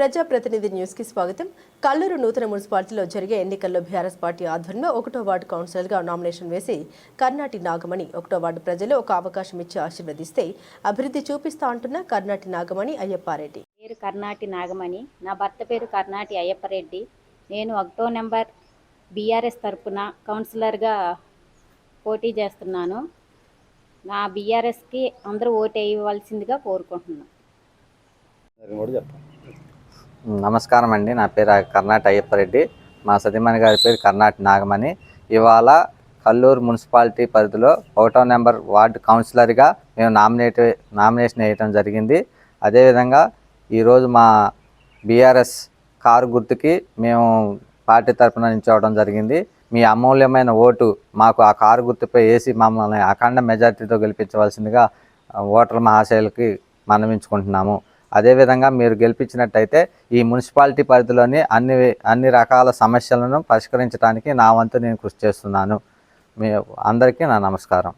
ప్రజాప్రతినిధి న్యూస్ కి స్వాగతం. కల్లూరు నూతన మున్సిపాలిటీలో జరిగే ఎన్నికల్లో బీఆర్ఎస్ పార్టీ ఆధ్వర్యంలో 1వ వార్డు కౌన్సిలర్గా నామినేషన్ వేసి కర్నాటి నాగమణి 1వ వార్డు ప్రజలు ఒక అవకాశం ఇచ్చి ఆశీర్వదిస్తే అభివృద్ధి చూపిస్తా అంటున్న కర్నాటి నాగమణి అయ్యప్పారెడ్డి. పేరు కర్నాటి నాగమణి, నా భర్త పేరు కర్నాటి అయ్యప్పారెడ్డి. నేను 1వ నెంబర్ బీఆర్ఎస్ తరపున కౌన్సిలర్గా పోటీ చేస్తున్నాను. నా బీఆర్ఎస్కి అందరూ ఓటు వేయవలసిందిగా కోరుకుంటున్నాను. నమస్కారం అండి. నా పేరు కర్నాటి అయ్యప్పారెడ్డి. మా సతీమణి గారి పేరు కర్నాటి నాగమణి. ఇవాళ కల్లూరు మున్సిపాలిటీ పరిధిలో 1వ నెంబర్ వార్డు కౌన్సిలర్గా మేము నామినేషన్ వేయటం జరిగింది. అదేవిధంగా ఈరోజు మా బీఆర్ఎస్ కారు గుర్తుకి మేము పార్టీ తరఫున నిల్చోవడం జరిగింది. మీ అమూల్యమైన ఓటు మాకు ఆ కారు గుర్తుపై వేసి మమ్మల్ని అఖండ మెజార్టీతో గెలిపించవలసిందిగా ఓటర్ల మహాశయులకి మనవించుకుంటున్నాము. అదేవిధంగా మీరు గెలిపించినట్టయితే ఈ మున్సిపాలిటీ పరిధిలోని అన్ని రకాల సమస్యలను పరిష్కరించడానికి నా వంతు నేను కృషి చేస్తున్నాను. మీ అందరికీ నా నమస్కారం.